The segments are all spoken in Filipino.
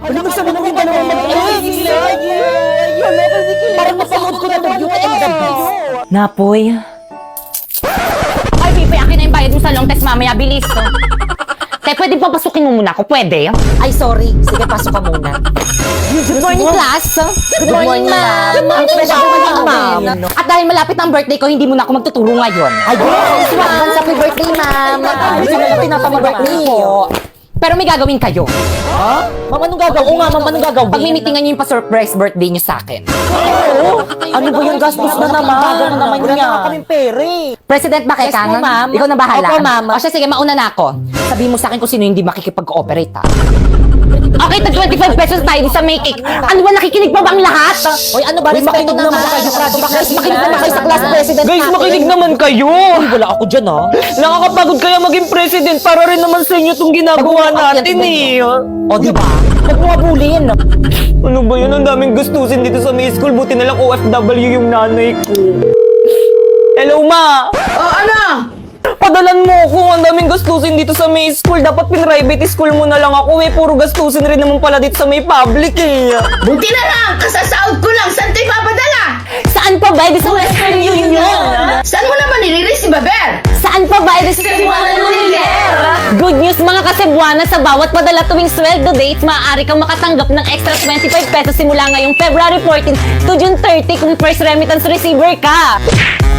Ano mo sabi ng dalawang parang napanood ko na ng Beauty and the Beast. Napoy. Ay, Pipe, akin na yung bayad mo sa long test mamaya. Bilis, no? Te, pwede pa pasukin mo muna ako? Pwede? Ay, sorry. Sige, pasok ka muna. Good morning, class. Good morning, ma'am. Ang Good morning, ma'am. At dahil malapit ang birthday ko, hindi muna ako magtuturo ngayon. Ay, advance happy birthday, ma'am. Gusto nila pinapang-birthday ko. Pero may gagawin kayo. Ha? Ma'am, anong gagawin? Oo nga, ma'am, anong gagawin? Pagmimitingan niyo yung pa-surprise birthday niyo sa akin. Ano ba yung gastos na naman? Wala na kaming pere. President ba kay Yes, Kang? ma'am. Ikaw na bahala. Opo, ma'am. O siya, sige, mauna na ako. Sabihin mo sa akin kung sino hindi makikipag-cooperate, ha? Okay, tag 25 pesos tayo sa may cake. Ano ba, nakikinig pa ba ang lahat? Hoy, ano ba? Respeto naman kayo. Guys, makinig naman kayo sa class president Guys, natin. makinig naman kayo! Uy, wala ako dyan, ha? Nakakapagod kaya maging president para rin naman sa inyo itong ginagawa natin eh. O, di ba? Huwag mo abulin. Ano ba yun? Ang daming gustusin dito sa may school. Buti na lang OFW yung nanay ko. Hello, ma! Oh, ano? Padalan mo ako. Ang daming gastusin dito sa may school. Dapat pin-private school mo na lang ako eh. Puro gastusin rin naman pala dito sa may public eh. Buti na lang, kasasahod ko lang. Saan tayo papadala? Saan pa ba? Sa Western Union. Saan mo naman niliris si Baber? Saan pa ba? Sa Good news mga kasebuana, sa bawat padala tuwing sweldo dates, maaari kang makatanggap ng extra 25 pesos simula ngayong February 14 to June 30 kung first remittance receiver ka.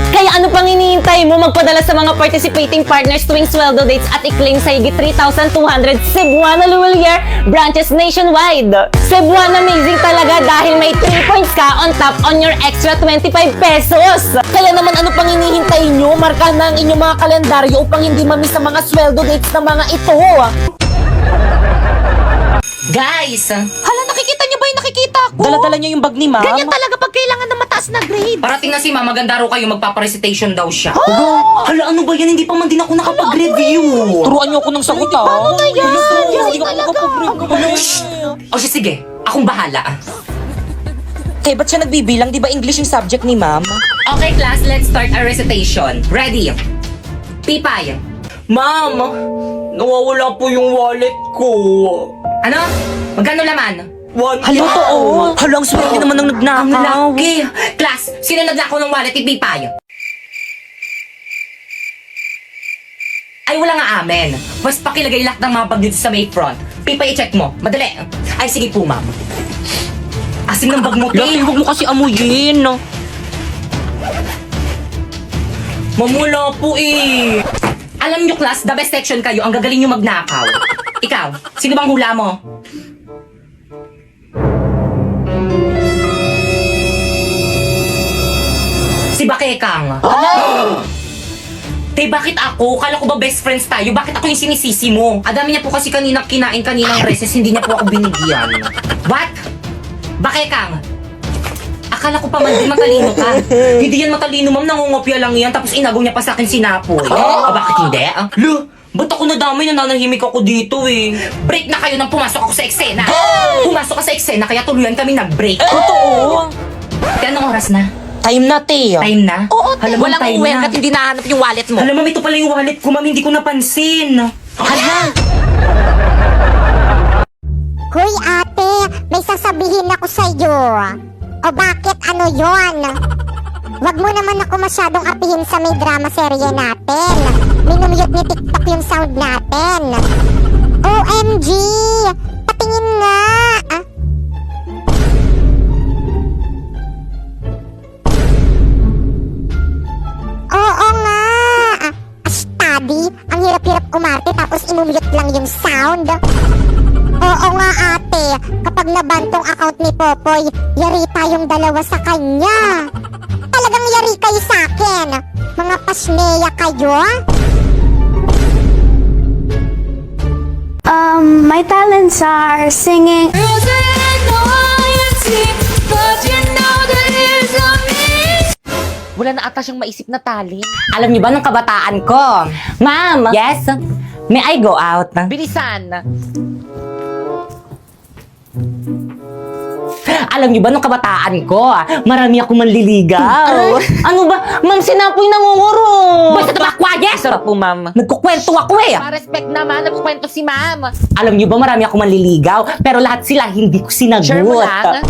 Kaya ano pang hinihintay mo? Magpadala sa mga participating partners tuwing sweldo dates at i-claim sa higit 3,200 Cebuana Luwalier branches nationwide. Cebuana amazing talaga dahil may 3 points ka on top on your extra 25 pesos. Kaya naman ano pang hinihintay nyo? Marka na ang inyong mga kalendaryo upang hindi mamiss ang mga sweldo dates ng mga ito. Guys, Hala, nakikita nyo ba yung nakikita ko? Dala-dala nyo yung bag ni ma'am? ganyan talaga pag kailangan ng mataas na grade. Parating na si Mama, maganda raw kayo, magpaparecitation daw siya. Hala, ano ba yan? Hindi pa man din ako nakapag-review. Turuan nyo ako ng sagot, ha? Paano na yan? Hindi ako makapag-review. O siya, sige, akong bahala. Eh, ba't siya nagbibilang? Di ba English yung subject ni ma'am? Okay, class, let's start our recitation. Ready? Pipay. Ma'am, nawawala po yung wallet ko. Ano? Magkano laman? Hala, totoo. Hala, ang swerte naman ng Ang nagnakaw. laki. Class, sino naglako ng wallet ni Pipay? Ay, wala nga amen. Mas pakilagay lahat ng mga bag dito sa may front. Pipay, i-check mo. Madali. Ay, sige po, ma'am. Asim ng bag mo, Laki, Pip. huwag mo kasi amuyin. Mamula po eh. Alam nyo, class, the best section kayo. Ang gagaling nyo magnakaw. Ikaw, sino bang hula mo? Si Bakekang. Te, bakit ako? Kala ko ba best friends tayo? Bakit ako yung sinisisi mo? Adami niya po kasi kaninang kinain kaninang recess, hindi niya po ako binigyan. What? Bakekang? Akala ko pa man din matalino ka. Hindi yan matalino, ma'am. Nangungopia lang yan. Tapos inagaw niya pa sa akin sinapoy. Bakit hindi? Lo, ba't ako nadamay na nanahimik ako dito eh? Break na kayo nang pumasok ako sa eksena. Pumasok ka sa eksena, kaya tuluyan kami nag-break. Totoo. Kaya anong oras na? Time na, te. Time na? Oo, te. Alam mo, Walang time uwi na. at hindi nahanap yung wallet mo. Alam mo, ito pala yung wallet ko, ma'am. Hindi ko napansin. Hala. Hoy ate, may sasabihin ako sa iyo. O bakit ano yon? Wag mo naman ako masyadong apihin sa may drama serye natin. Minumute ni TikTok yung sound natin. OMG! Patingin nga! Ah? Oo nga! Study, ang hirap-hirap umarte tapos inumute lang yung sound. Oo nga ate, kapag nabantong account ni Popoy, yari tayong dalawa sa kanya. Talagang yari kayo sa akin. Mga pasneya kayo. My talents are singing. Wala na ata siyang maisip na talent. Alam niyo ba nung kabataan ko? Ma'am! Yes? May I go out? Bilisan. Alam niyo ba nung kabataan ko, marami ako manliligaw. Ano ba? Ma'am, sinapoy nangunguro. Basta tabak quiet! Sarap po, ma'am. Nagkukwento ako eh. Pa-respect naman, nagkwento si ma'am. Alam niyo ba marami ako manliligaw, pero lahat sila hindi ko sinagot. Share mo lang.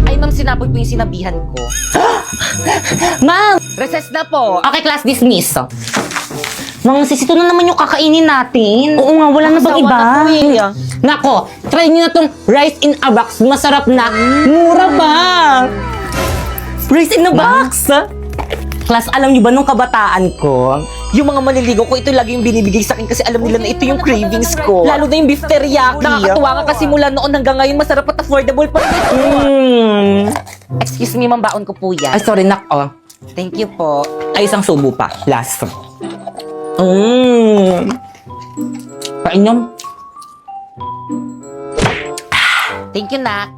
Ay, ma'am, sinabot po yung sinabihan ko. Ma'am! Recess na po. Okay, class dismiss. Mga sis, ito na naman yung kakainin natin. Oo nga, wala na bang Sawa iba? na po eh. Nako, try niyo na tong rice in a box. Masarap na. Mura pa. Rice in a box. Class, alam niyo ba nung kabataan ko, Yung mga manliligaw ko, ito lagi yung binibigay sa akin kasi alam nila na ito yung cravings ko. Lalo na yung beef teriyaki. Nakakatuwa nga kasi mula noon hanggang ngayon masarap at affordable pa rin ito. Excuse me, ma'am, baon ko po yan. Ay, sorry, nako. Thank you po. Ay, isang subo pa. Last. Painom. Thank you, nak.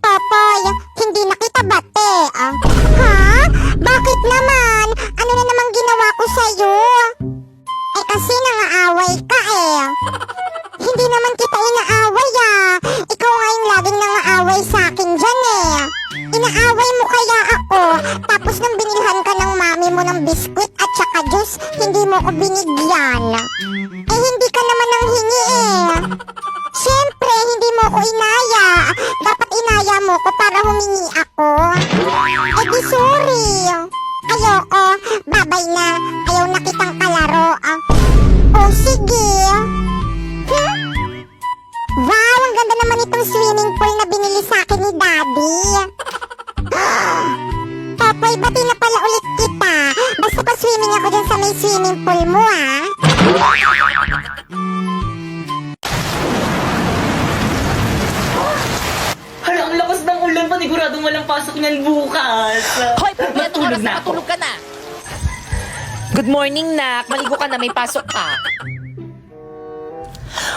Popoy, hindi na kita bate. Ha? Bakit naman? Ano na namang ginawa ko sa'yo? Eh kasi nangaaway ka eh. Hindi naman kita inaaway Ikaw nga yung laging nangaaway sa akin dyan eh. Inaaway mo kaya ako. Tapos nang binilhan ka ng mami mo ng biskwit at saka juice, hindi mo ko binigyan. Eh hindi ka naman nang hingi eh. Siyempre, hindi mo ko inaya. Dapat inaya mo ko para humingi ako. Eh di sorry. Ayoko. Babay na. Ayaw na kitang kalaro. Oh, sige. Wow, ang ganda naman itong swimming pool na binili sa akin ni Daddy. Popoy, bati na pala ulit kita. Basta pa swimming ako dyan sa may swimming pool mo, Hala, ang lakas ng ulan. Paniguradong walang pasok niyan bukas. Hoy, pagbiyan ng oras na na ako. matulog ka na. Good morning, nak. Maligo ka na, may pasok ka.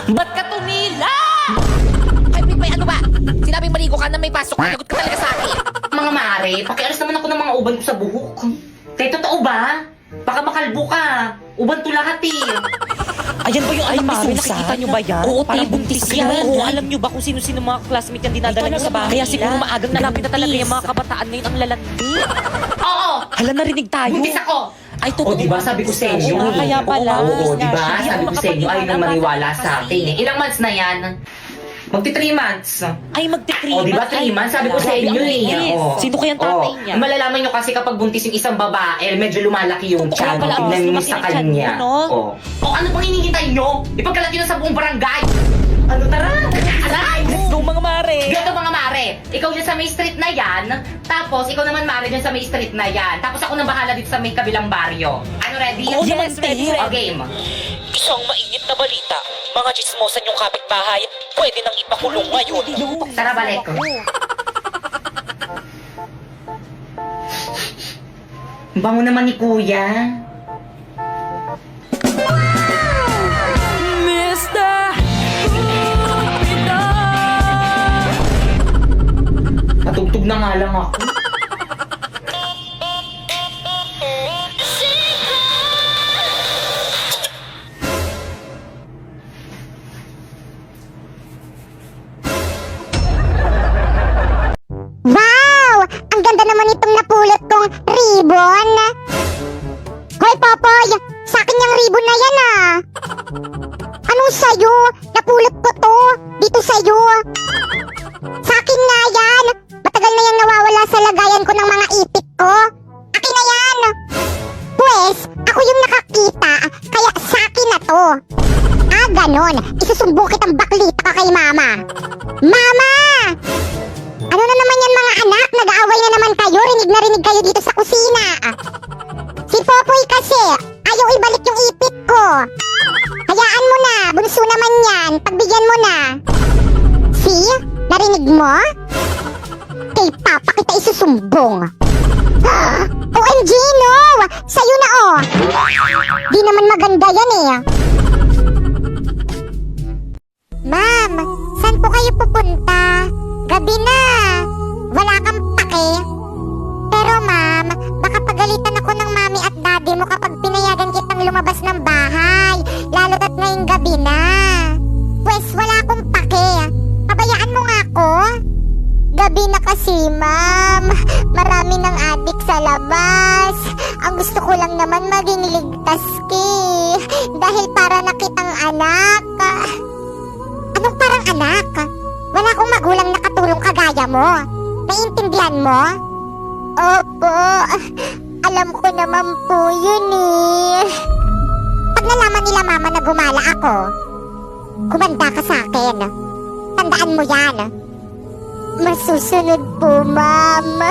Ba't ka tumila? Ay, may ano ba? Sinabing maligo ka na, may pasok ka. Lagot ka talaga sa akin. Mga mare, pakialis naman ako ng mga uban ko sa buhok. Kaya totoo ba? Baka makalbo ka. Uban to lahat eh. Ayan ba yung anak ni Susan? nakikita niyo ba yan? Oo, Parang buntis buntis yan. yan. Oo, alam niyo ba kung sino-sino mga classmate yan dinadala niyo sa bahay Kaya siguro nila? maagang Grabe na talaga nabuntis. yung mga kabataan ngayon ang lalandi. Oo! Hala, narinig tayo. Buntis ako! Ay, totoo. O, diba sabi ko sa inyo? Oo, kaya pala. Oo, diba? Hindi Sabi ako ko sa inyo, ay nang maniwala sa kasi. akin eh. Ilang months na yan? Magti 3 months. Ay, magti-3 O, diba 3 months? Sabi ko sa inyo eh. O. Sino kayang tatay niya? Malalaman nyo kasi kapag buntis yung isang babae, medyo lumalaki yung Kaya tiyan. pala, Tingnan nyo mas sa lumaki yung tiyan kanya. mo, no? O, ano pang hinihintay nyo? Ipagkalat nyo na sa buong barangay. Ano, tara? Aray! Let's go, mga mare. Dito mga mare, ikaw dyan sa may street na yan, tapos ikaw naman mare dyan sa may street na yan, tapos ako nang bahala dito sa may kabilang baryo. Ano, ready? Oo, yes, ready. O, game. Isang mainit na balita, mga chismosan yung kapitbahay, pwede nang ipakulong ngayon. Tara, balik. Bango naman ni kuya. Patugtog na nga lang ako. Wow! Ang ganda naman itong napulot kong ribbon. Hoy, Popoy! Sa akin yung ribbon na yan, Anong sa'yo? Napulot ko to. Dito sa'yo. Sa akin nga yan. Matagal na yan nawawala sa lagayan ko ng mga ipit ko. Akin na yan. Pwes, ako yung nakakita. Kaya sa akin na to. Ganon. Isusumbong kitang baklita ka kay Mama. Mama! Ano na naman yan mga anak? Nag-aaway na naman kayo. Rinig na rinig kayo dito sa kusina. Si Popoy kasi, ayaw ibalik yung ipit ko. Hayaan mo na. Bunso naman yan. Pagbigyan mo na. See? Narinig mo? Kay Papa kita isusumbong. OMG, no! Sa'yo na, Di naman maganda yan eh. Ma'am, saan po kayo pupunta? Gabi na. Wala kang pake. Pero ma'am, baka pagalitan ako ng mami at daddy mo kapag pinayagan kitang lumabas ng bahay. Lalo at ngayong gabi na. Pwes, wala akong pake. Pabayaan mo nga ako. Gabi na kasi, ma'am. Marami ng adik sa labas. Ang gusto ko lang naman lang anak. Wala akong magulang na katulong kagaya mo. Naiintindihan mo? Opo, alam ko naman po yun eh. Pag nalaman nila mama na gumala ako, kumanda ka sa akin. Tandaan mo yan. Masusunod po, ma'am.